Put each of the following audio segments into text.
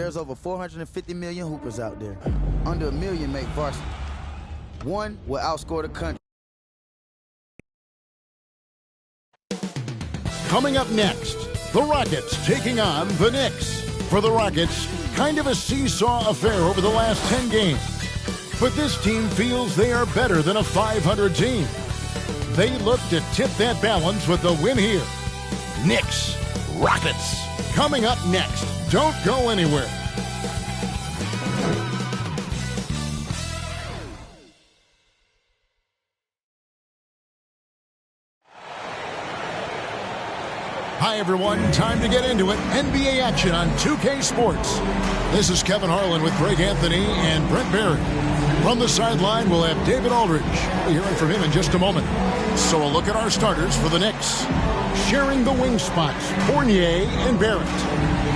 there's over 450 million hoopers out there. Under a million make varsity. One will outscore the country. Coming up next, the Rockets taking on the Knicks. For the Rockets, kind of a seesaw affair over the last 10 games. But this team feels they are better than a 500 team. They look to tip that balance with the win here. Knicks, Rockets. Coming up next. Don't go anywhere. Hi, everyone. Time to get into it. NBA action on 2K Sports. This is Kevin Harlan with Greg Anthony and Brent Barry. From the sideline, we'll have David Aldridge. We'll hear from him in just a moment. So a look at our starters for the Knicks. Sharing the wing spots, Fournier and Barrett.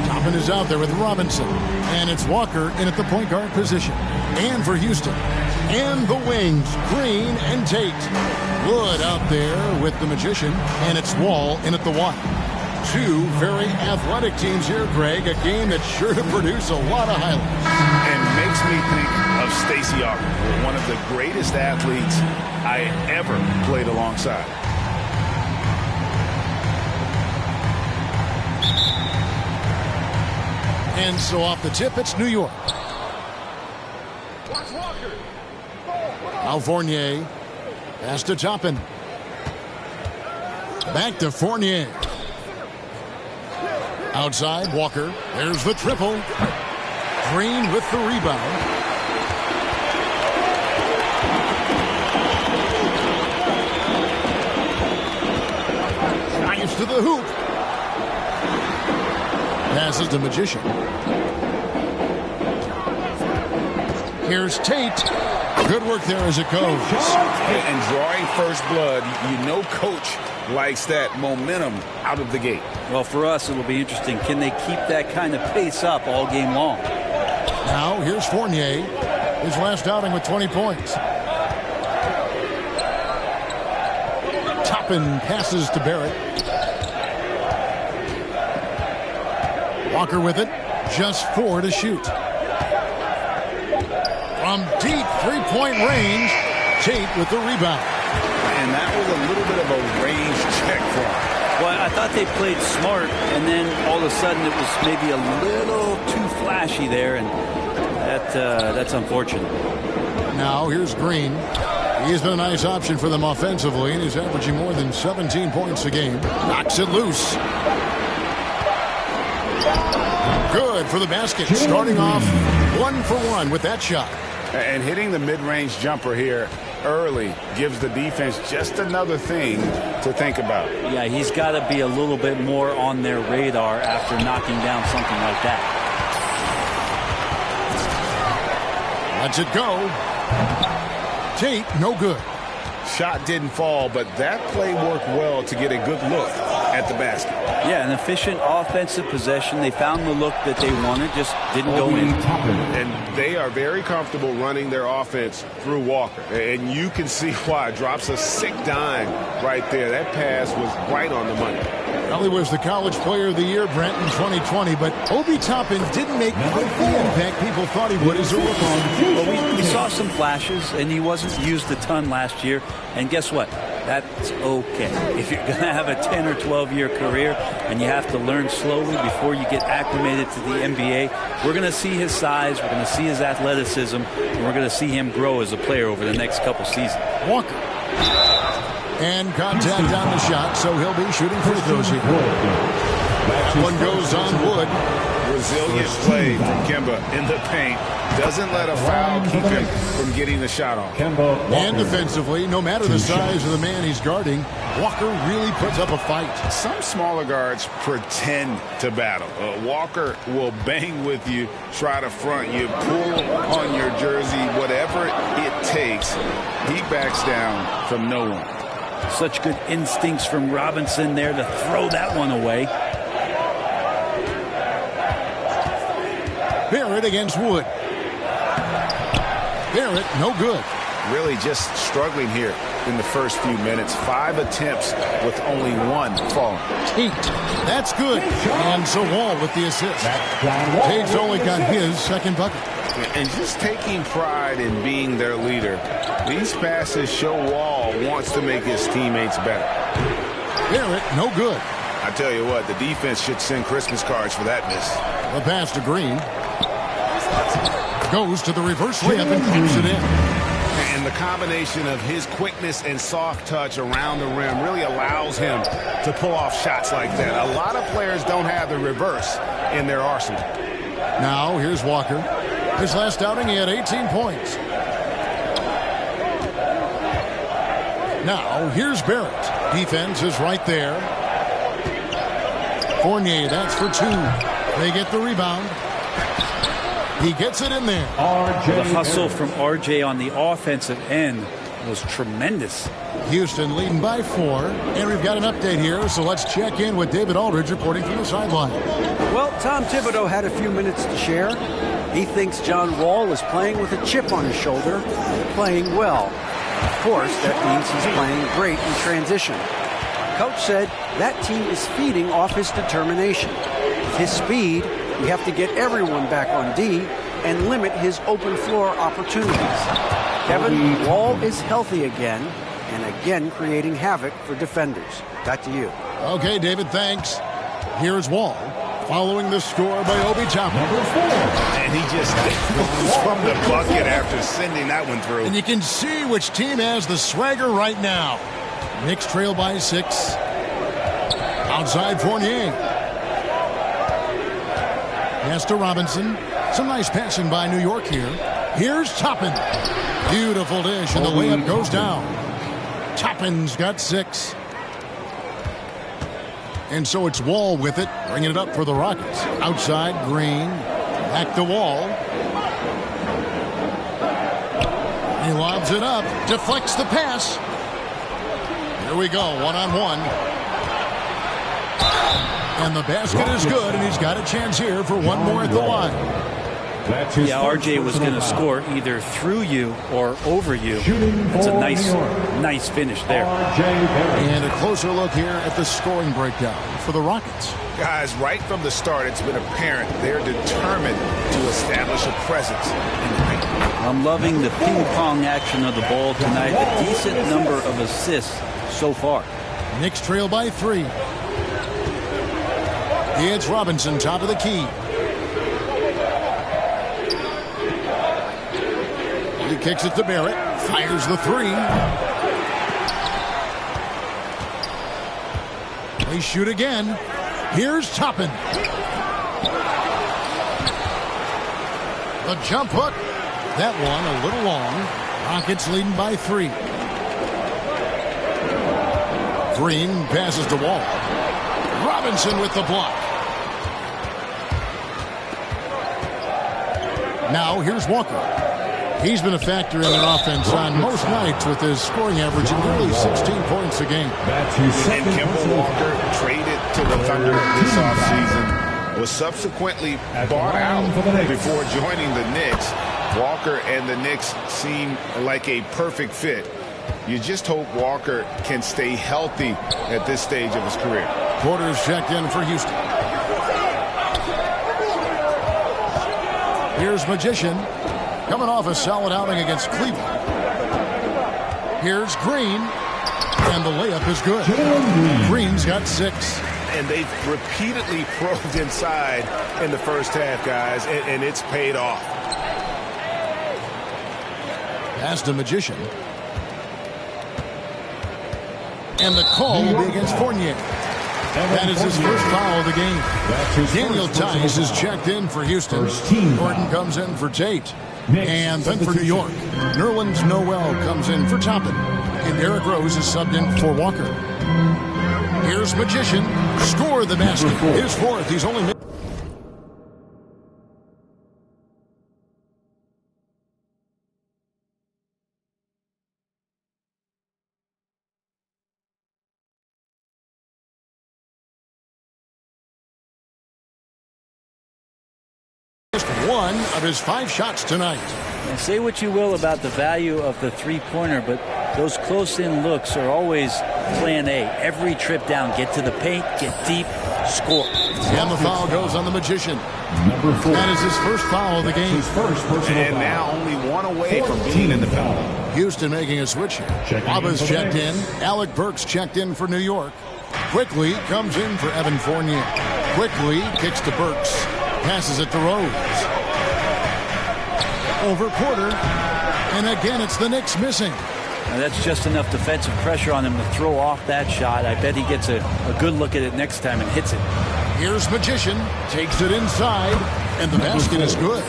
Toppin is out there with Robinson. And it's Walker in at the point guard position. And for Houston. And the wings, Green and Tate. Wood out there with the Magician. And it's Wall in at the one. Two very athletic teams here, Greg. A game that's sure to produce a lot of highlights. And makes me think of Stacey Augmon, one of the greatest athletes I ever played alongside. And so off the tip, it's New York. Now Fournier. Pass to Toppin. Back to Fournier. Outside, Walker. There's the triple. Green with the rebound. Drives to the hoop. Passes to Magician. Here's Tate. Good work there as it goes. And drawing first blood, you know Coach likes that momentum out of the gate. Well, for us, it'll be interesting. Can they keep that kind of pace up all game long? Now, here's Fournier. His last outing with 20 points. Toppin passes to Barrett. Walker with it. Just 4 to shoot. From deep three-point range, Tate with the rebound. And that was a little bit of a range check for him. Well, I thought they played smart, and then all of a sudden it was maybe a little too flashy there, and that's unfortunate. Now here's Green. He's been a nice option for them offensively, and he's averaging more than 17 points a game. Knocks it loose. Good for the basket. Starting off 1 for 1 with that shot. And hitting the mid-range jumper here early gives the defense just another thing to think about. Yeah, he's got to be a little bit more on their radar after knocking down something like that. Lets it go. Tate, no good. Shot didn't fall, but that play worked well to get a good look at the basket. Yeah, an efficient offensive possession. They found the look that they wanted, just didn't go in. And they are very comfortable running their offense through Walker. And you can see why. Drops a sick dime right there. That pass was right on the money. Well, he was the College Player of the Year, Brent, in 2020, but Obi Toppin didn't make quite the impact people thought he would as a rookie. Well, we saw some flashes, and he wasn't used a ton last year. And guess what? That's okay. If you're going to have a 10 or 12-year career and you have to learn slowly before you get acclimated to the NBA, we're going to see his size, we're going to see his athleticism, and we're going to see him grow as a player over the next couple seasons. Walker. And contact on the shot, so he'll be shooting free throws here. That one goes on Wood. Resilient play from Kemba in the paint. Doesn't let a foul keep him from getting the shot off. And defensively, no matter the size of the man he's guarding, Walker really puts up a fight. Some smaller guards pretend to battle. Walker will bang with you, try to front you, pull on your jersey, whatever it takes. He backs down from no one. Such good instincts from Robinson there to throw that one away. Barrett against Wood. Barrett, no good. really just struggling here in the first few minutes. 5 attempts with only 1 falling. Tate, that's good. And so Wall with the assist. Tate's only got his second bucket. And just taking pride in being their leader, these passes show Wall wants to make his teammates better. Barrett, no good. I tell you what, the defense should send Christmas cards for that miss. The pass to Green. Goes to the reverse layup and keeps it in. And the combination of his quickness and soft touch around the rim really allows him to pull off shots like that. A lot of players don't have the reverse in their arsenal. Now, here's Walker. His last outing, he had 18 points. Now, here's Barrett. Defense is right there. Fournier, that's for 2. They get the rebound. He gets it in there. The hustle from RJ on the offensive end was tremendous. Houston leading by 4. And we've got an update here, so let's check in with David Aldridge reporting from the sideline. Well, Tom Thibodeau had a few minutes to share. He thinks John Wall is playing with a chip on his shoulder, playing well. Of course, that means he's playing great in transition. Coach said that team is feeding off his determination. With his speed, we have to get everyone back on D and limit his open floor opportunities. Kevin, Wall is healthy again, and again creating havoc for defenders. Back to you. Okay, David, thanks. Here's Wall, following the score by Obi Toppin. And he just goes from the bucket after sending that one through. And you can see which team has the swagger right now. Knicks trail by 6. Outside Fournier. Pass to Robinson. Some nice passing by New York here. Here's Toppin. Beautiful dish, and the layup goes down. Toppin's got 6. And so it's Wall with it, bringing it up for the Rockets. Outside, Green. Back to Wall. He lobs it up, deflects the pass. Here we go, one-on-one. And the basket is good, and he's got a chance here for one more at the line. Yeah, RJ was going to score either through you or over you. It's a nice finish there. And a closer look here at the scoring breakdown for the Rockets. Guys, right from the start, it's been apparent they're determined to establish a presence in the paint. I'm loving the ping-pong action of the ball tonight. A decent number of assists so far. Knicks trail by 3. It's Robinson, top of the key. He kicks it to Barrett. Fires the 3. They shoot again. Here's Toppin. The jump hook. That one a little long. Rockets leading by 3. Green passes to Wall. Robinson with the block. Now here's Walker. He's been a factor in their offense on most nights with his scoring average of nearly 16 points a game. And Kemba Walker traded to the Thunder this offseason, was subsequently bought out before joining the Knicks. Walker and the Knicks seem like a perfect fit. You just hope Walker can stay healthy at this stage of his career. Porter's checked in for Houston. Here's Magician, coming off a solid outing against Cleveland. Here's Green, and the layup is good. Green's got 6. And they've repeatedly probed inside in the first half, guys, and it's paid off. Pass to Magician. And the call will be against Fournier. That is his first foul of the game. Daniel Tice is checked in for Houston. Gordon comes in for Tate. And then for New York, Nerlens Noel comes in for Toppin. And Derrick Rose is subbed in for Walker. Here's Magician. Score the basket. His 4th. He's only made. Just one of his 5 shots tonight. And say what you will about the value of the three-pointer, but those close-in looks are always plan A. Every trip down, get to the paint, get deep, score. And the foul goes on the Magician. That is his first foul of the game. And now only one away from being in the foul. Houston making a switch here. Waba's checked in. Alec Burks checked in for New York. Quickly comes in for Evan Fournier. Quickly kicks to Burks. Passes it to Rose. Over Porter. And again, it's the Knicks missing. Now that's just enough defensive pressure on him to throw off that shot. I bet he gets a good look at it next time and hits it. Here's Magician. Takes it inside. And the basket is good.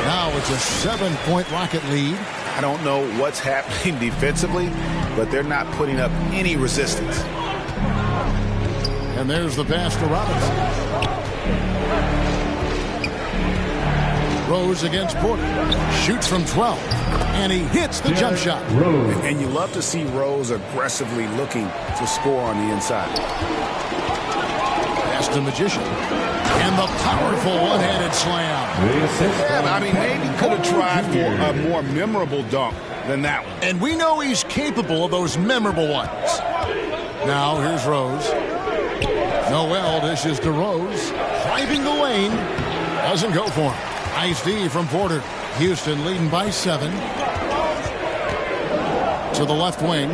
Now it's a 7-point Rocket lead. I don't know what's happening defensively, but they're not putting up any resistance. And there's the pass to Robinson. Rose against Porter. Shoots from 12. And he hits the jump shot. And you love to see Rose aggressively looking to score on the inside. Pass to Magician. And the powerful one-handed slam. Yeah, I mean, maybe could have tried for a more memorable dunk than that one. And we know he's capable of those memorable ones. Now here's Rose. Noel dishes to Rose. Driving the lane. Doesn't go for him. Nice D from Porter. Houston leading by 7. To the left wing.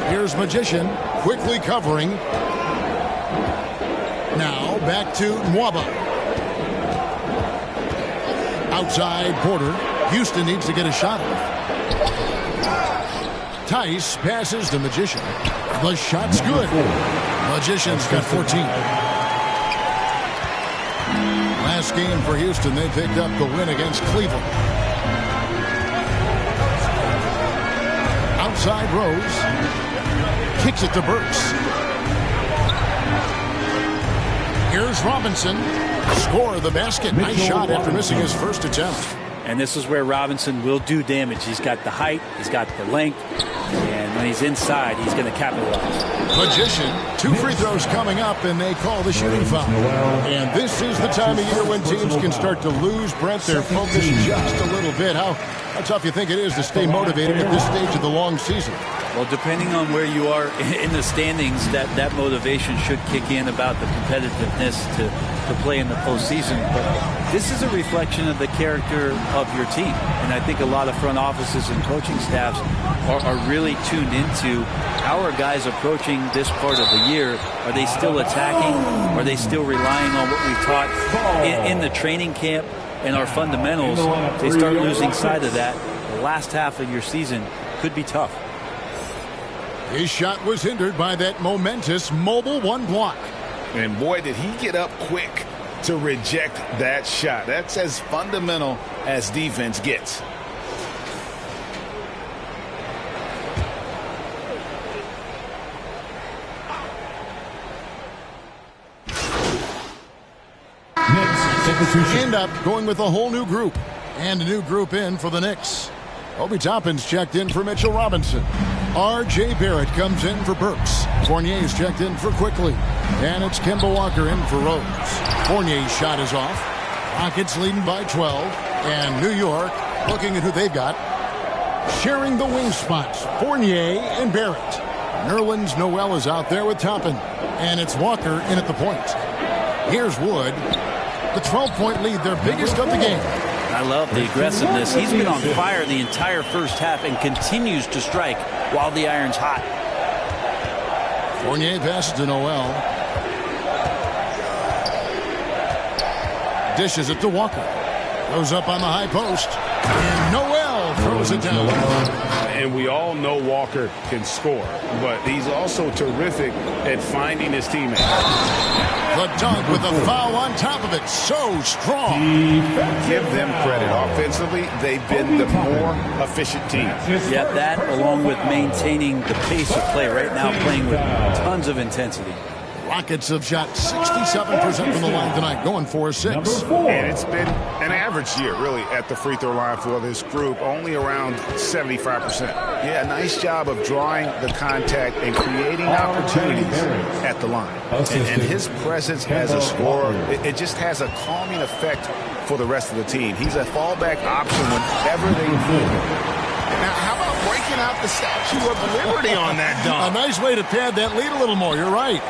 Here's Magician. Quickly covering. Now back to Nwaba. Outside Porter. Houston needs to get a shot off. Tice passes to Magician. The shot's good. Magician's got 14. Last game for Houston, they picked up the win against Cleveland. Outside Rose. Kicks it to Burks. Here's Robinson. Score the basket. Nice shot after missing his first attempt. And this is where Robinson will do damage. He's got the height, he's got the length, and when he's inside, he's going to capitalize. Magician, 2 free throws coming up, and they call the shooting foul. And this is the time of year when teams can start to lose, Brent, their focus just a little bit. How tough you think it is to stay motivated at this stage of the long season? Well, depending on where you are in the standings, that motivation should kick in about the competitiveness to play in the postseason. But this is a reflection of the character of your team. And I think a lot of front offices and coaching staffs are really tuned into how are guys approaching this part of the year. Are they still attacking? Are they still relying on what we've taught in the training camp and our fundamentals? If they start losing sight of that, the last half of your season could be tough. His shot was hindered by that momentous mobile 1 block. And boy, did he get up quick to reject that shot. That's as fundamental as defense gets. End up going with a whole new group. And a new group in for the Knicks. Obi Toppin's checked in for Mitchell Robinson. R.J. Barrett comes in for Burks. Fournier's checked in for Quickly. And it's Kemba Walker in for Rose. Fournier's shot is off. Rockets leading by 12. And New York looking at who they've got. Sharing the wing spots, Fournier and Barrett. Nerlens Noel is out there with Toppin. And it's Walker in at the point. Here's Wood. The 12-point lead, their biggest of the game. I love the aggressiveness. He's been on fire the entire first half and continues to strike while the iron's hot. Fournier passes to Noel. Dishes it to Walker. Goes up on the high post. And Noel throws it down. And we all know Walker can score, but he's also terrific at finding his teammates. The dunk with a foul on top of it. So strong. Give them credit. Offensively, they've been the more efficient team. Yeah, that along with maintaining the pace of play right now, playing with tons of intensity. Rockets have shot 67% from the line tonight, going 4-6. And it's been An average year, really, at the free throw line for this group, only around 75%. Yeah, nice job of drawing the contact and creating opportunities at the line. And his presence as a scorer, it just has a calming effect for the rest of the team. He's a fallback option whenever they need him. Now, how about breaking out the Statue of Liberty on that dunk? A nice way to pad that lead a little more. You're right.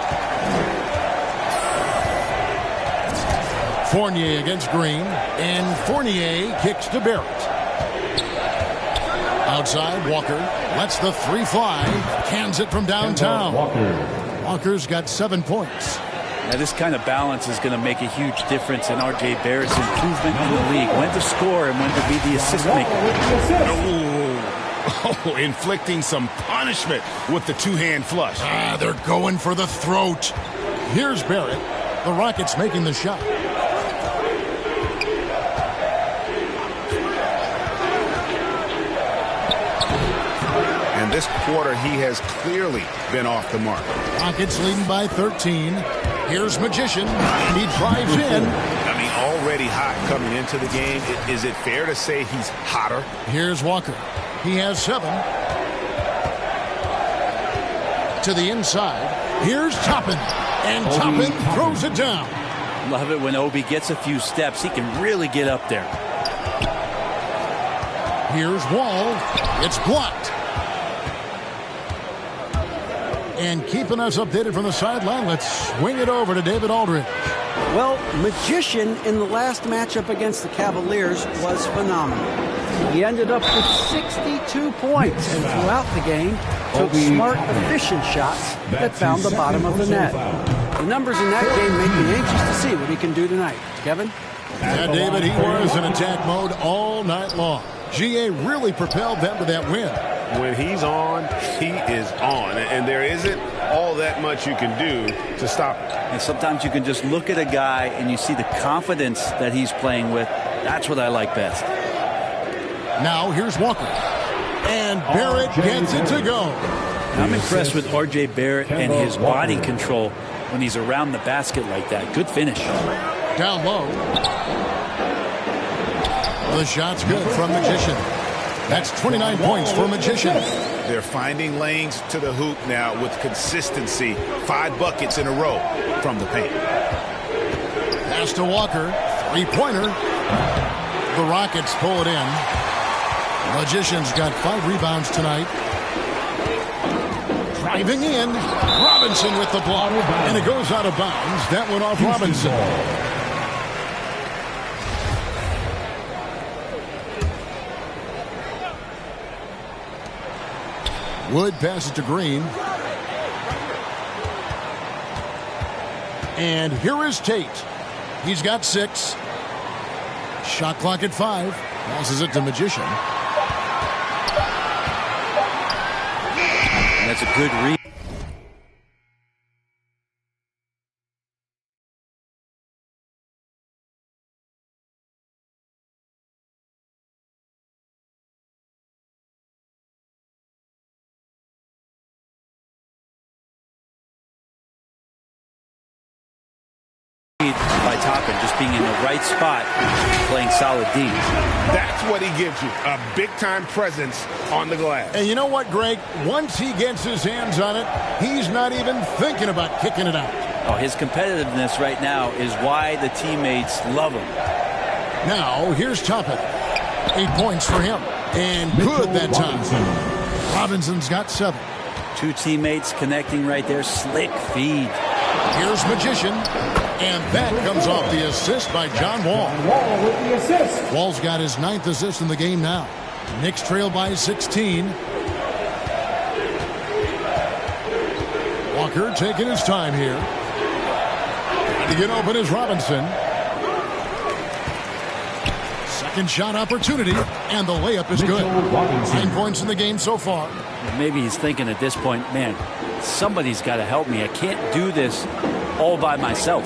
Fournier against Green, and Fournier kicks to Barrett. Outside, Walker lets the three fly, cans it from downtown. Walker's got 7 points. Now, this kind of balance is going to make a huge difference in R.J. Barrett's improvement in the league. When to score and when to be the assist maker. Oh, inflicting some punishment with the two-hand flush. They're going for the throat. Here's Barrett. The Rockets making the shot. And this quarter, he has clearly been off the mark. Rockets leading by 13. Here's Magician, and he drives in. I mean, already hot coming into the game. Is it fair to say he's hotter? Here's Walker. He has 7. To the inside. Here's Toppin. And Toppin throws it down. Love it when Obi gets a few steps. He can really get up there. Here's Wall. It's blocked. And keeping us updated from the sideline, let's swing it over to David Aldridge. Well, Magician in the last matchup against the Cavaliers was phenomenal. He ended up with 62 points, and throughout the game, took smart, efficient shots that found the bottom of the net. The numbers in that game make me anxious to see what he can do tonight. Kevin? Yeah, David, he was in attack mode all night long. GA really propelled them to that win. When he's on, he is on. And there isn't all that much you can do to stop him. And sometimes you can just look at a guy and you see the confidence that he's playing with. That's what I like best. Now here's Walker. And Barrett gets it to go. I'm impressed with R.J. Barrett and his body control when he's around the basket like that. Good finish. Down low. The shot's good from Magician. That's 29 points for Magician. They're finding lanes to the hoop now with consistency. 5 buckets in a row from the paint. Pass to Walker. Three-pointer. The Rockets pull it in. Magician's got 5 rebounds tonight. Driving in. Robinson with the block. And it goes out of bounds. That went off Robinson. Wood passes to Green. And here is Tate. He's got 6. Shot clock at 5. Passes it to Magician. And that's a good read. By Toppin, just being in the right spot, playing solid D. That's what he gives you, a big-time presence on the glass. And you know what, Greg? Once he gets his hands on it, he's not even thinking about kicking it out. Oh, his competitiveness right now is why the teammates love him. Now, here's Toppin. 8 points for him. And good that time. Robinson's got 7. 2 teammates connecting right there. Slick feed. Here's Magician. And that comes off the assist by John Wall. Wall with the assist. Wall's got his 9th assist in the game now. Knicks trail by 16. Walker taking his time here. To get open is Robinson. Second shot opportunity, and the layup is good. 9 points in the game so far. Maybe he's thinking at this point, man, somebody's got to help me. I can't do this all by myself.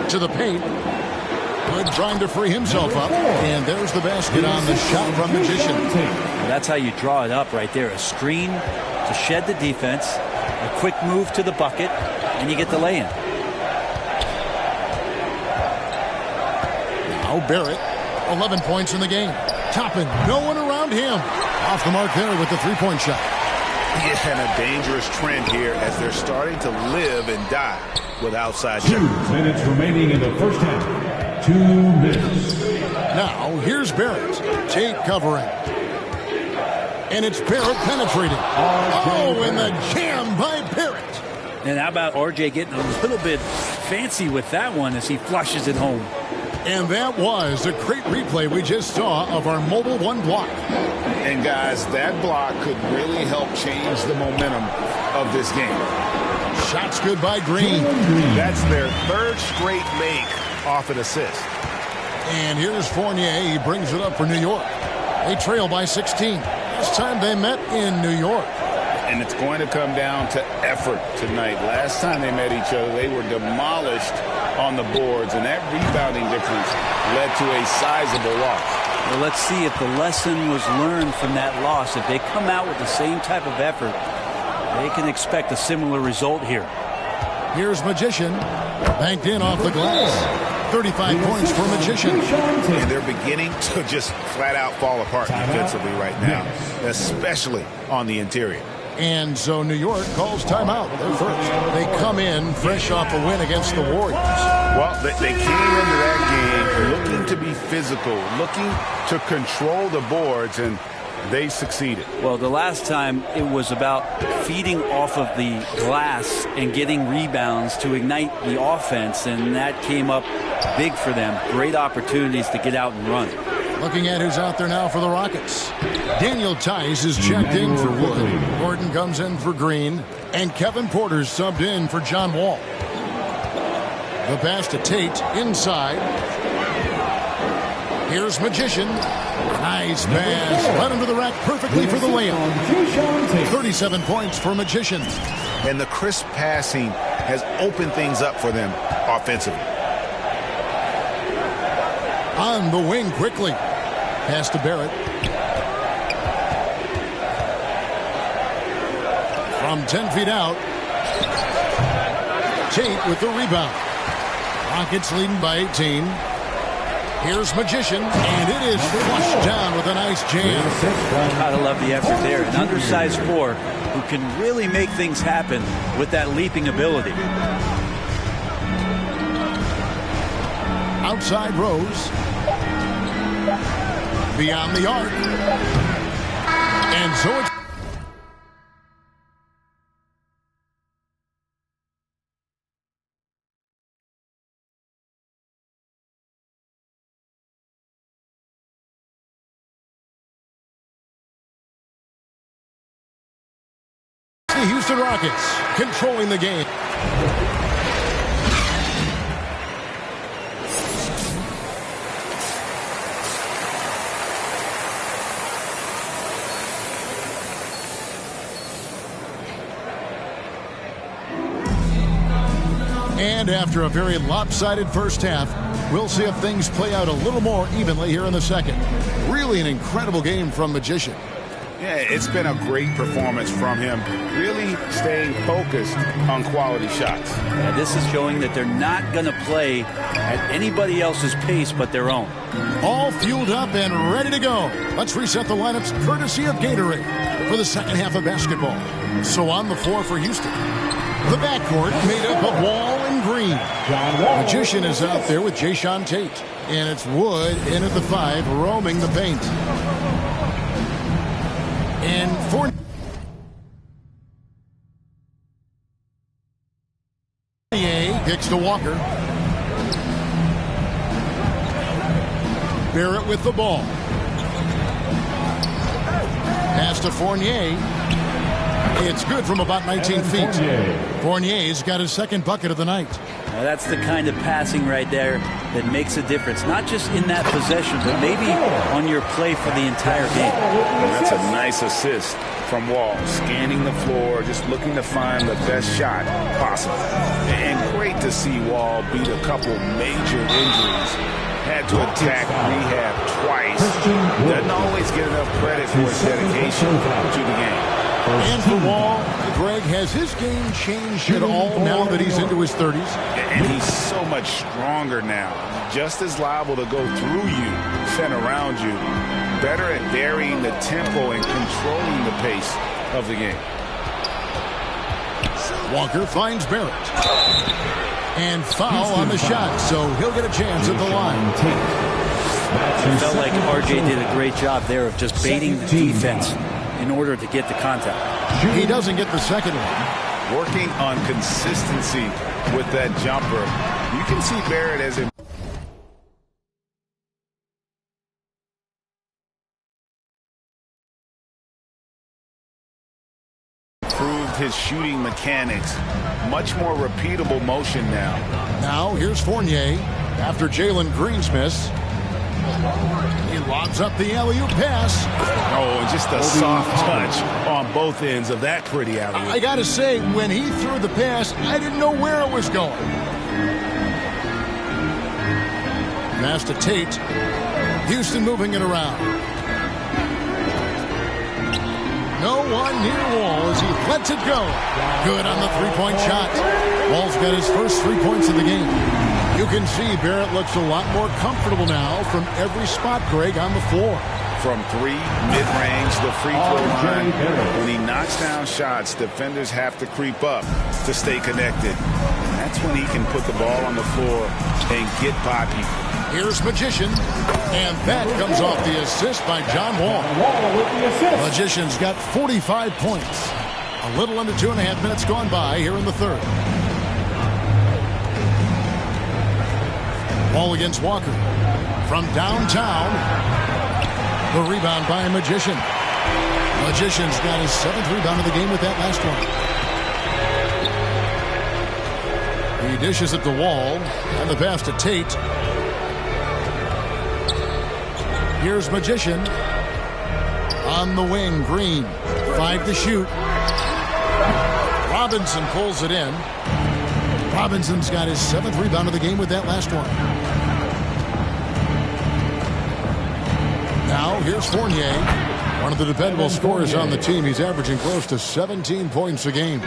To the paint. Good trying to free himself up. And there's the basket on the shot from Magician. That's how you draw it up right there. A screen to shed the defense, a quick move to the bucket, and you get the lay-in. Now Barrett, 11 points in the game. Toppin, no one around him. Off the mark there with the three-point shot. Yeah, and a dangerous trend here as they're starting to live and die with outside 2 shots. minutes remaining in the first half. 2 minutes. Now here's Barrett. Tate covering. And it's Barrett penetrating. Oh, and the jam by Barrett. And how about RJ getting a little bit fancy with that one as he flushes it home. And that was a great replay we just saw of our Mobile One block. And guys, that block could really help change the momentum of this game. Shots good by Green. That's their third straight make off an assist. And here's Fournier. He brings it up for New York. They trail by 16. Last time they met in New York. And it's going to come down to effort tonight. Last time they met each other, they were demolished on the boards, and that rebounding difference led to a sizable loss. Well, let's see if the lesson was learned from that loss. If they come out with the same type of effort, they can expect a similar result here. Here's Magician. Banked in off the glass. 35 points for Magician. And they're beginning to just flat out fall apart defensively right now, especially on the interior. And so New York calls timeout. They're first. They come in fresh off a win against the Warriors. Well, they came into that game looking to be physical, looking to control the boards, and they succeeded. Well, the last time it was about feeding off of the glass and getting rebounds to ignite the offense, and that came up big for them. Great opportunities to get out and run. Looking at who's out there now for the Rockets. Daniel Tice is checked in for Wood. Gordon comes in for Green. And Kevin Porter's subbed in for John Wall. The pass to Tate inside. Here's Magician. Nice pass. Led him to the rack perfectly for the layup. 37 points for Magician. And the crisp passing has opened things up for them offensively. On the wing quickly. Pass to Barrett. From 10 feet out. Tate with the rebound. Rockets leading by 18. Here's Magician, and it is flushed down with a nice jam. Gotta love the effort there. An undersized four who can really make things happen with that leaping ability. Outside Rose. Beyond the arc. And so it's the Houston Rockets controlling the game. And after a very lopsided first half, we'll see if things play out a little more evenly here in the second. Really an incredible game from Magician. Yeah, it's been a great performance from him, really staying focused on quality shots. Yeah, this is showing that they're not going to play at anybody else's pace but their own. All fueled up and ready to go. Let's reset the lineups courtesy of Gatorade for the second half of basketball. So on the floor for Houston. The backcourt made up of Wall and Green. Magician is out there with Jayshawn Tate. And it's Wood in at the 5, roaming the paint. And Fournier kicks to Walker. Barrett with the ball. Pass to Fournier. It's good from about 19 feet. Fournier's got his second bucket of the night. Now that's the kind of passing right there that makes a difference. Not just in that possession, but maybe on your play for the entire game. And that's a nice assist from Wall. Scanning the floor, just looking to find the best shot possible. And great to see Wall beat a couple major injuries. Had to attack rehab twice. Doesn't always get enough credit for his dedication to the game. And for Wall, a Greg, has his game changed at all now that he's into his 30s? And he's so much stronger now. Just as liable to go through you, send around you. Better at varying the tempo and controlling the pace of the game. Walker finds Barrett. And foul on the shot, so he'll get a chance at the line. It felt like RJ did a great job there of just baiting the defense in order to get the contact. He doesn't get the second one. Working on consistency with that jumper. You can see Barrett as improved his shooting mechanics. Much more repeatable motion now. Now here's Fournier after Jalen Green's miss. He lobs up the alley-oop pass. Oh, and just a soft touch on both ends of that pretty alley-oop. I got to say, when he threw the pass, I didn't know where it was going. Pass to Tate. Houston moving it around. No one near Wall as he lets it go. Good on the three-point shot. Wall's got his first 3 points of the game. You can see Barrett looks a lot more comfortable now from every spot, Greg, on the floor. From three, mid-range, the free throw line. When he knocks down shots, defenders have to creep up to stay connected. And that's when he can put the ball on the floor and get by people. Here's Magician, and that comes off the assist by John Wall. Magician's got 45 points. A little under 2.5 minutes gone by here in the third. Ball against Walker. From downtown, the rebound by Magician. Magician's got his 7th rebound of the game with that last one. He dishes it to Wall, and the pass to Tate. Here's Magician. On the wing, Green. 5 to shoot. Robinson pulls it in. Robinson's got his 7th rebound of the game with that last one. Now, here's Fournier. One of the dependable scorers on the team. He's averaging close to 17 points a game. Oh,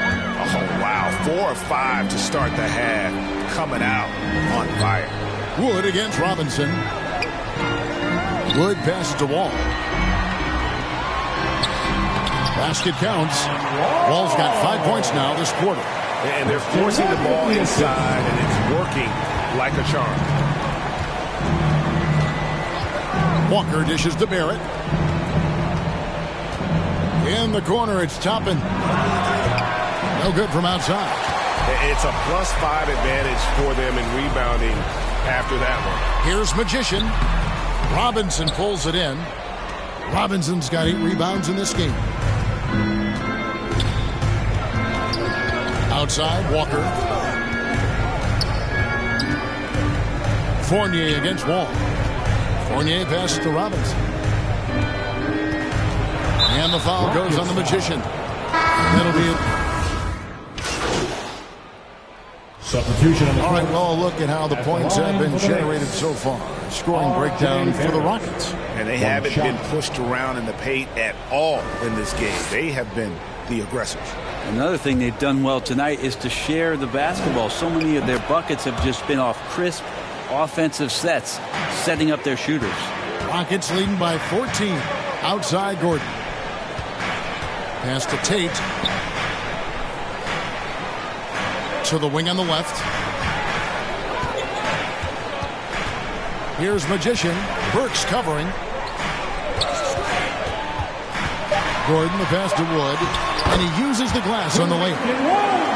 wow. 4 or 5 to start the half. Coming out on fire. Wood against Robinson. Wood passes to Wall. Basket counts. Wall's got 5 points now this quarter. And they're forcing the ball inside, and it's working like a charm. Walker dishes to Barrett. In the corner, it's Toppin. No good from outside. It's a +5 advantage for them in rebounding after that one. Here's Magician. Robinson pulls it in. Robinson's got 8 rebounds in this game. Outside, Walker. Fournier against Wall. Fournier passes to Robinson. And the foul goes on the Magician. That'll be it. Substitution on the All right, well, look at how the points have been generated so far. Scoring breakdown for the Rockets. And they haven't been pushed around in the paint at all in this game. They have been the aggressors. Another thing they've done well tonight is to share the basketball. So many of their buckets have just been off crisp offensive sets, setting up their shooters. Rockets leading by 14. Outside, Gordon. Pass to Tate. To the wing on the left. Here's Magician. Burks covering. Gordon, the pass to Wood. And he uses the glass on the layup.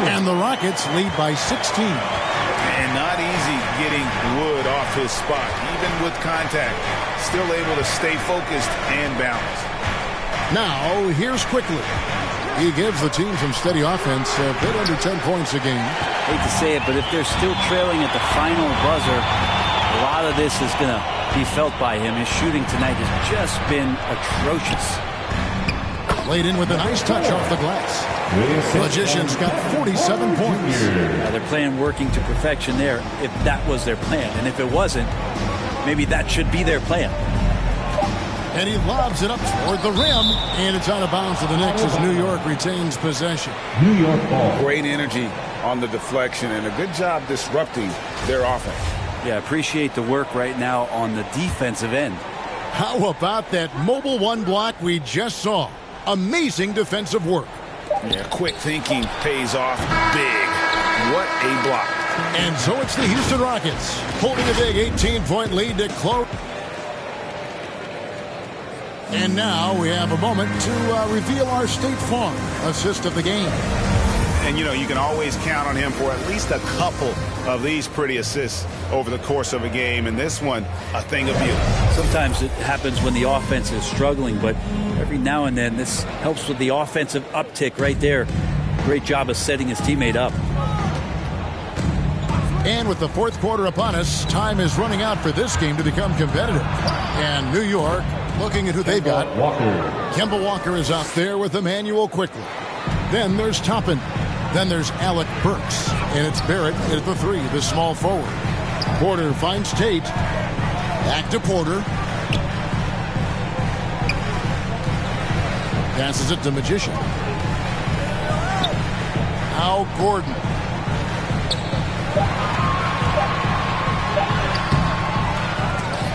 And the Rockets lead by 16. And not easy getting Wood off his spot, even with contact. Still able to stay focused and balanced. Now, here's Quickly. He gives the team some steady offense, a bit under 10 points a game. Hate to say it, but if they're still trailing at the final buzzer, a lot of this is going to be felt by him. His shooting tonight has just been atrocious. Played in with a nice touch off the glass. Magician's got 47 points. They're playing working to perfection there if that was their plan. And if it wasn't, maybe that should be their plan. And he lobs it up toward the rim. And it's out of bounds to the Knicks as New York retains possession. New York ball. Great energy on the deflection and a good job disrupting their offense. Yeah, appreciate the work right now on the defensive end. How about that mobile one block we just saw? Amazing defensive work. Yeah, quick thinking pays off big. What a block. And so it's the Houston Rockets holding a big 18-point lead to close. And now we have a moment to reveal our State Farm assist of the game. And, you know, you can always count on him for at least a couple of these pretty assists over the course of a game. And this one, a thing of beauty. Sometimes it happens when the offense is struggling, but every now and then this helps with the offensive uptick right there. Great job of setting his teammate up. And with the fourth quarter upon us, time is running out for this game to become competitive. And New York looking at who they've got. Kemba Walker is out there with Emmanuel Quickly. Then there's Toppin. Then there's Alec Burks. And it's Barrett at the 3, the small forward. Porter finds Tate. Back to Porter. Passes it to Magician. Al Gordon.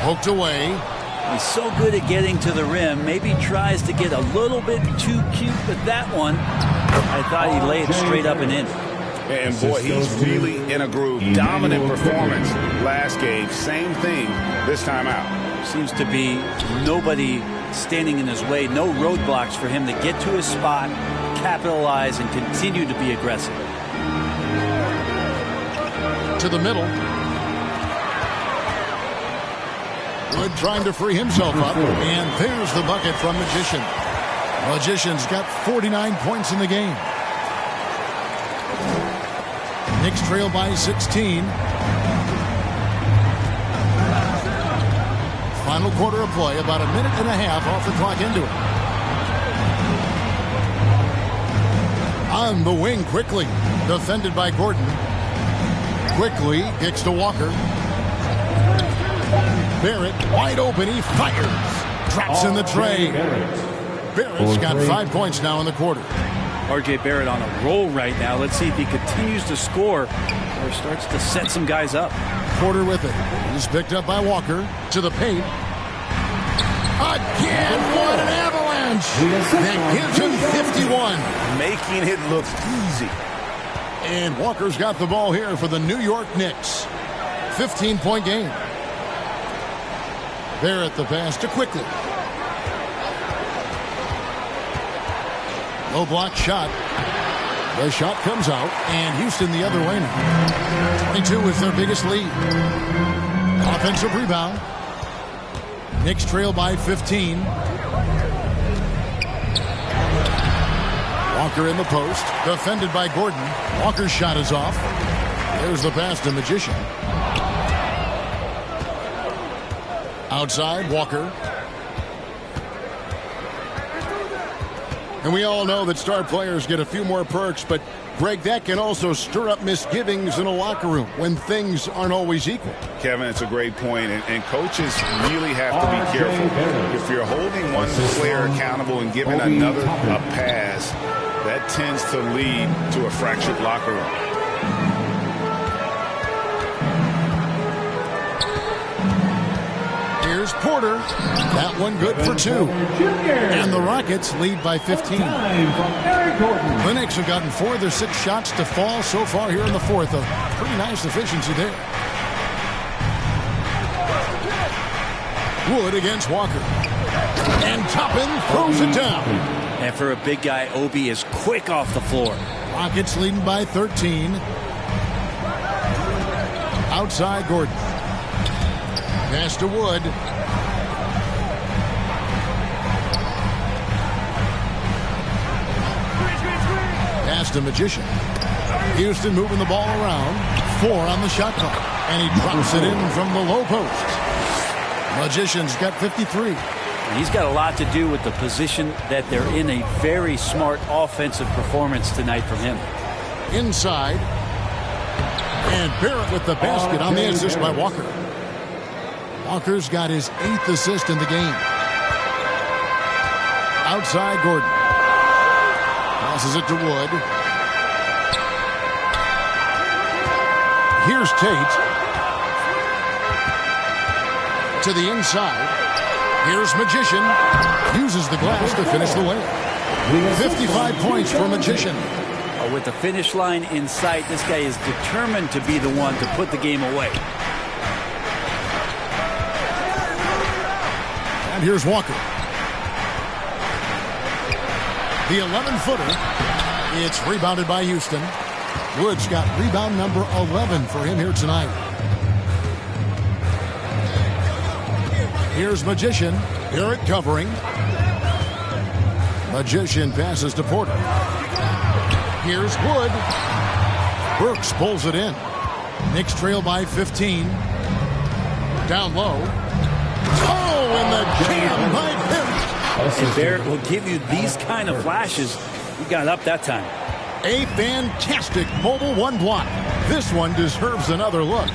Poked away. He's so good at getting to the rim. Maybe tries to get a little bit too cute with that one. I thought he laid straight up and in. And boy, he's really in a groove. Dominant performance last game. Same thing this time out. Seems to be nobody standing in his way. No roadblocks for him to get to his spot, capitalize, and continue to be aggressive. To the middle. Wood trying to free himself up. And there's the bucket from Magician. Magician's got 49 points in the game. Knicks trail by 16. Final quarter of play, about a minute and a half off the clock into it. On the wing quickly. Defended by Gordon. Quickly kicks to Walker. Barrett wide open. He fires. Drops in the tray. Barrett's got 5 points now in the quarter. R.J. Barrett on a roll right now. Let's see if he continues to score or starts to set some guys up. Porter with it. He's picked up by Walker. To the paint. Again, what an avalanche. That gives him 51. Making it look easy. And Walker's got the ball here for the New York Knicks. 15-point game. Barrett the pass to Quickly. Low block shot. The shot comes out, and Houston the other way now. 22 is their biggest lead. Offensive rebound. Knicks trail by 15. Walker in the post. Defended by Gordon. Walker's shot is off. There's the pass to Magician. Outside, Walker. And we all know that star players get a few more perks, but Greg, that can also stir up misgivings in a locker room when things aren't always equal. Kevin, it's a great point, and coaches really have to be careful. If you're holding one player accountable and giving another a pass, that tends to lead to a fractured locker room. Here's Porter. That one good for 2. And the Rockets lead by 15. The Knicks have gotten 4 of their 6 shots to fall so far here in the fourth. A pretty nice efficiency there. Wood against Walker. And Toppin throws it down. And for a big guy, Obi is quick off the floor. Rockets leading by 13. Outside Gordon. Pass to Wood. Pass to Magician. Houston moving the ball around. 4 on the shot clock. And he drops it in from the low post. Magician's got 53. He's got a lot to do with the position that they're in. A very smart offensive performance tonight from him. Inside. And Barrett with the basket on the assist by Walker. Walker's got his 8th assist in the game. Outside Gordon. Passes it to Wood. Here's Tate. To the inside. Here's Magician. Uses the glass to finish the layup. 55 points for Magician. With the finish line in sight, this guy is determined to be the one to put the game away. And here's Walker. The 11-footer. It's rebounded by Houston. Woods got rebound number 11 for him here tonight. Here's Magician. Barrett covering. Magician passes to Porter. Here's Wood. Burks pulls it in. Knicks trail by 15. Down low. Oh, and the jam by Barrett. And Barrett will give you these kind of flashes. He got up that time. A fantastic mobile one block. This one deserves another look.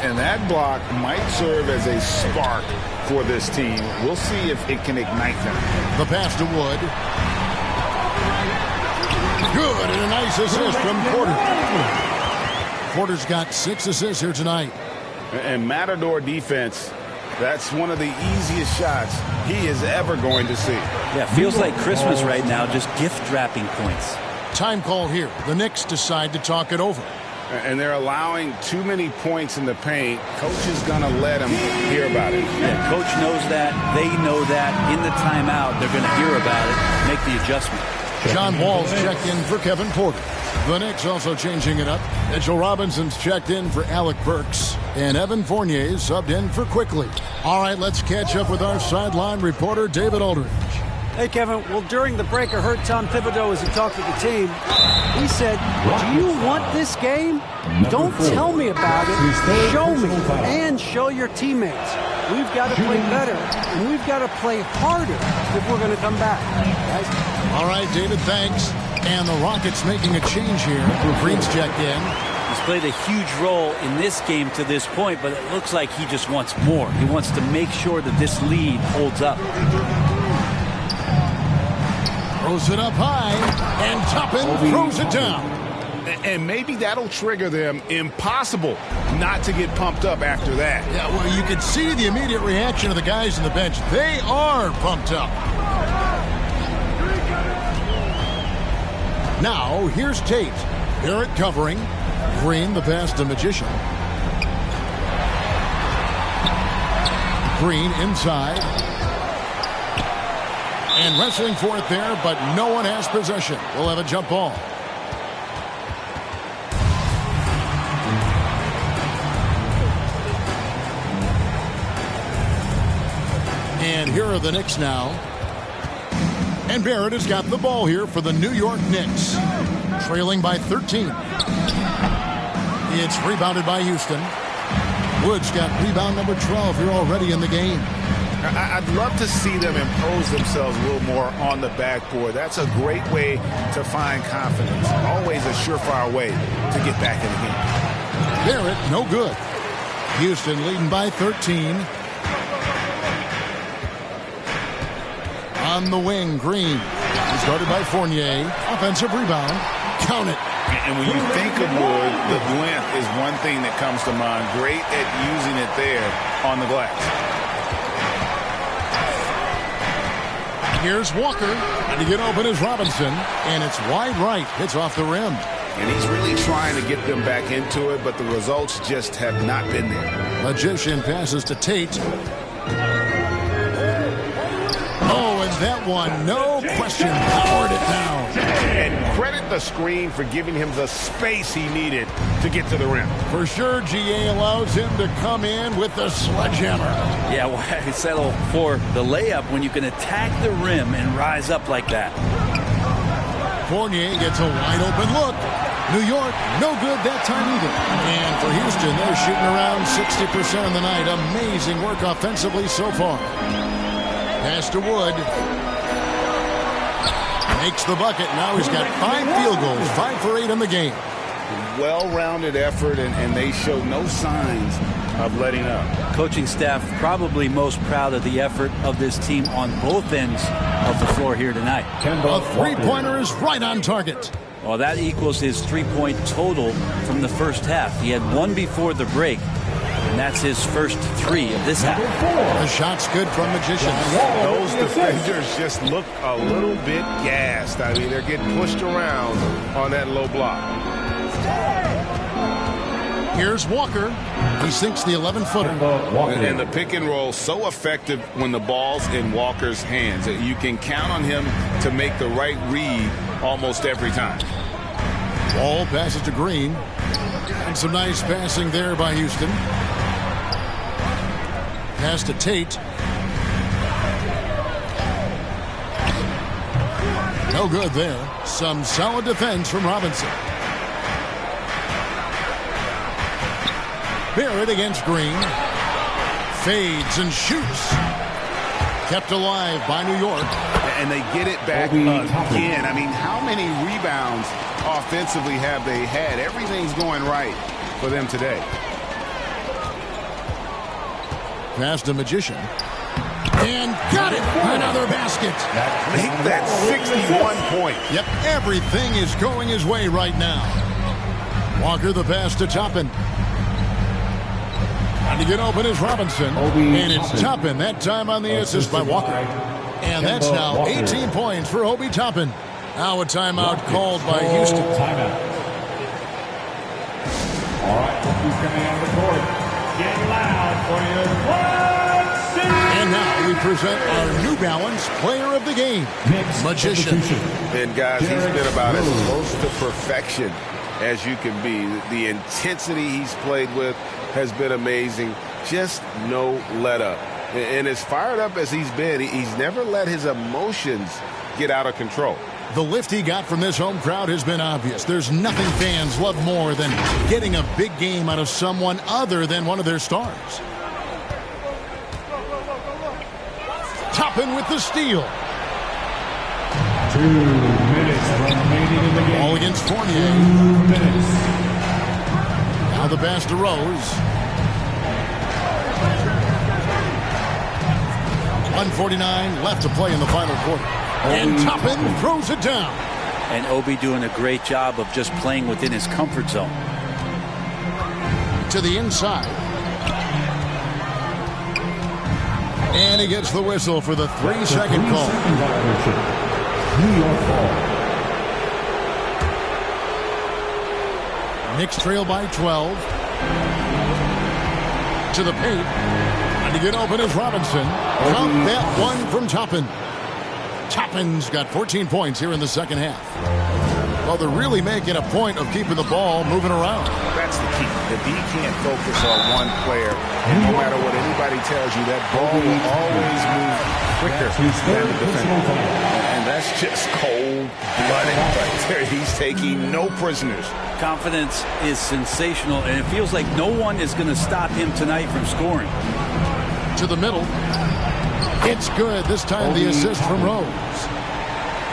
And that block might serve as a spark for this team. We'll see if it can ignite them. The pass to Wood. Good, and a nice assist from Porter. Porter's got 6 assists here tonight. And Matador defense, that's one of the easiest shots he is ever going to see. Yeah, feels like Christmas right now, just gift wrapping points. Time call here. The Knicks decide to talk it over. And they're allowing too many points in the paint. Coach is going to let them hear about it. Yeah, coach knows that. They know that. In the timeout, they're going to hear about it, make the adjustment. John Wall's checked in for Kevin Porter. The Knicks also changing it up. Mitchell Robinson's checked in for Alec Burks. And Evan Fournier subbed in for Quickly. All right, let's catch up with our sideline reporter, David Aldridge. Hey, Kevin. Well, during the break, I heard Tom Thibodeau as he talked with the team. He said, do you want this game? Don't tell me about it. Show me and show your teammates. We've got to play better, and we've got to play harder if we're going to come back. Guys? All right, David, thanks. And the Rockets making a change here. Green's checked in. He's played a huge role in this game to this point, but it looks like he just wants more. He wants to make sure that this lead holds up. Throws it up high, and Toppin throws it down. And maybe that'll trigger them. Impossible not to get pumped up after that. Yeah, well, you can see the immediate reaction of the guys on the bench. They are pumped up. Now, here's Tate. Barrett covering. Green, the pass to Magician. Green inside. And wrestling for it there, but no one has possession. We'll have a jump ball. And here are the Knicks now. And Barrett has got the ball here for the New York Knicks. Trailing by 13. It's rebounded by Houston. Woods got rebound number 12 here already in the game. I'd love to see them impose themselves a little more on the backboard. That's a great way to find confidence. Always a surefire way to get back in the game. Barrett, no good. Houston leading by 13. On the wing, Green. He's guarded by Fournier. Offensive rebound. Count it. And when you think of Wood, the length is one thing that comes to mind. Great at using it there on the glass. Here's Walker. And to get open is Robinson. And it's wide right. It's off the rim. And he's really trying to get them back into it, but the results just have not been there. Magician passes to Tate. Oh, and that one, no question, powered it down. And credit the screen for giving him the space he needed to get to the rim. For sure, GA allows him to come in with the sledgehammer. Yeah, why settle for the layup when you can attack the rim and rise up like that? Fournier gets a wide open look. New York, no good that time either. And for Houston, they're shooting around 60% of the night. Amazing work offensively so far. Pass to Wood. Makes the bucket. Now he's got 5 field goals, 5 for 8 in the game. Well-rounded effort, and they show no signs of letting up. Coaching staff probably most proud of the effort of this team on both ends of the floor here tonight. A three-pointer is right on target. Well, that equals his three-point total from the first half. He had one before the break, and that's his first three of this half. The shot's good from Magician. Those defenders just look a little bit gassed. I mean, they're getting pushed around on that low block. Here's Walker. He sinks the 11-footer. And the pick and roll so effective when the ball's in Walker's hands. You can count on him to make the right read almost every time. Ball passes to Green. And some nice passing there by Houston. Pass to Tate. No good there. Some solid defense from Robinson. Barrett against Green. Fades and shoots. Kept alive by New York. And they get it back again. I mean, how many rebounds offensively have they had? Everything's going right for them today. Pass to Magician. And got it! Another basket. Make that 61 points. Yep, everything is going his way right now. Walker the pass to Toppin. And to get open is Robinson. And it's Toppin that time on the assist by Walker. And that's now 18 points for Obi Toppin. Now a timeout called by Houston. Timeout. All right, who's coming out of the court? Get loud for your And now we present our New Balance player of the game, Magician. And guys, he's been about as close to perfection as you can be. The intensity he's played with has been amazing. Just no let up. And as fired up as he's been, he's never let his emotions get out of control. The lift he got from this home crowd has been obvious. There's nothing fans love more than getting a big game out of someone other than one of their stars. Toppin with the steal. 2 minutes remaining in the game. All against Fournier. 2 minutes. Now the pass to Rose. 1:49 left to play in the final quarter. And Toppin throws it down. And Obi doing a great job of just playing within his comfort zone. To the inside. And he gets the whistle for the 3-second call. New York ball. Knicks trail by 12. To the paint. And to get open is Robinson. Count that one from Toppin. Toppin's got 14 points here in the second half. Well, they're really making a point of keeping the ball moving around. That's the key. If he can't focus on one player, and no matter what anybody tells you, that ball will always move quicker than the defender. And that's just cold-blooded right there. He's taking no prisoners. Confidence is sensational, and it feels like no one is going to stop him tonight from scoring. To the middle. It's good. This time the assist from Rose.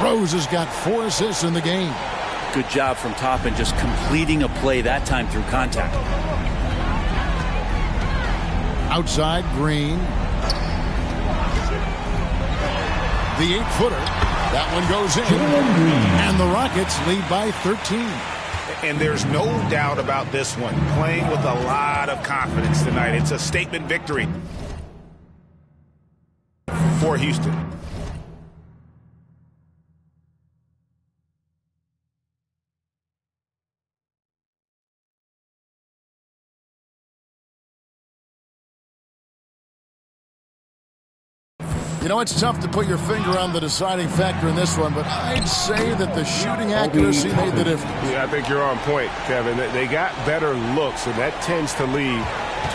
Rose has got 4 assists in the game. Good job from Toppin just completing a play that time through contact. Outside, Green. The 8-footer. That one goes in. And the Rockets lead by 13. And there's no doubt about this one. Playing with a lot of confidence tonight. It's a statement victory for Houston. You know, it's tough to put your finger on the deciding factor in this one, but I'd say that the shooting accuracy made the difference. Yeah, I think you're on point, Kevin. They got better looks, and that tends to lead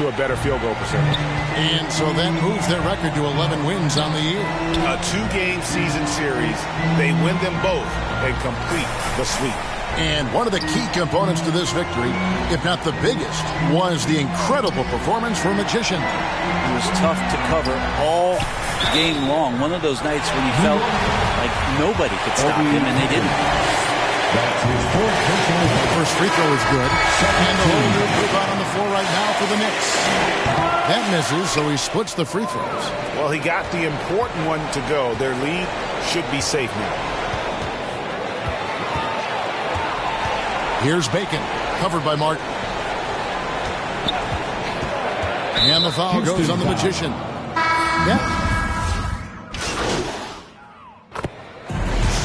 to a better field goal percentage. And so that moves their record to 11 wins on the year. A 2-game season series. They win them both and complete the sweep. And one of the key components to this victory, if not the biggest, was the incredible performance from Magician. It was tough to cover all game long. One of those nights when you felt like nobody could stop him, and they didn't. First free throw is good. And the whole new group out on the floor right now for the Knicks. That misses, so he splits the free throws. Well, he got the important one to go. Their lead should be safe now. Here's Bacon, covered by Martin. And the foul goes on the Magician. Yeah.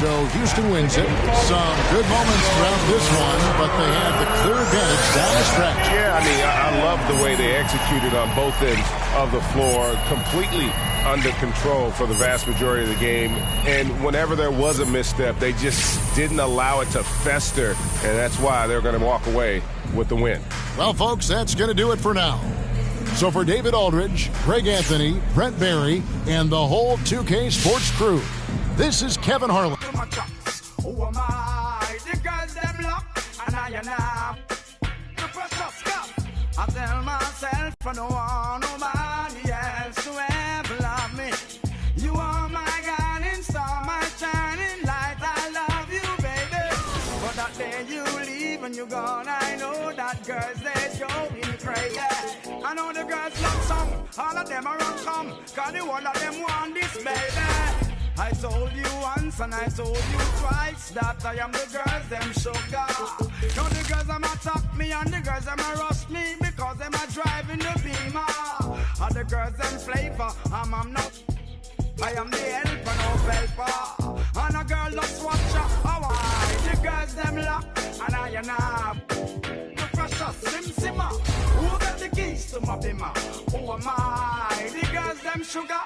So Houston wins it. Some good moments throughout this one, but they had the clear advantage down the stretch. Yeah, I mean, I love the way they executed on both ends of the floor. Completely under control for the vast majority of the game. And whenever there was a misstep, they just didn't allow it to fester. And that's why they're going to walk away with the win. Well, folks, that's going to do it for now. So for David Aldridge, Greg Anthony, Brent Barry, and the whole 2K Sports crew, this is Kevin Harlan. Who am I? The girls them lock, and I the precious cup. I tell myself for no one, nobody else to ever love me. You are my guiding star, my shining light. I love you, baby. But that day you leave and you're gone, I know that girls they going crazy. I know the girls love some, all of them are on come, cause the one of them want this, baby. I told you once and I told you twice that I am the girls, them sugar. Now the girls, them attack me and the girls, them rush me because them are driving the Beamer. And the girls, them flavor, I'm not. I am the helper, no helper. And a girl, just watch her. Oh, I, the girls, them lock and I am the precious Sim Simmer. Who got the keys to my bimmer? Who am I? The girls, them sugar.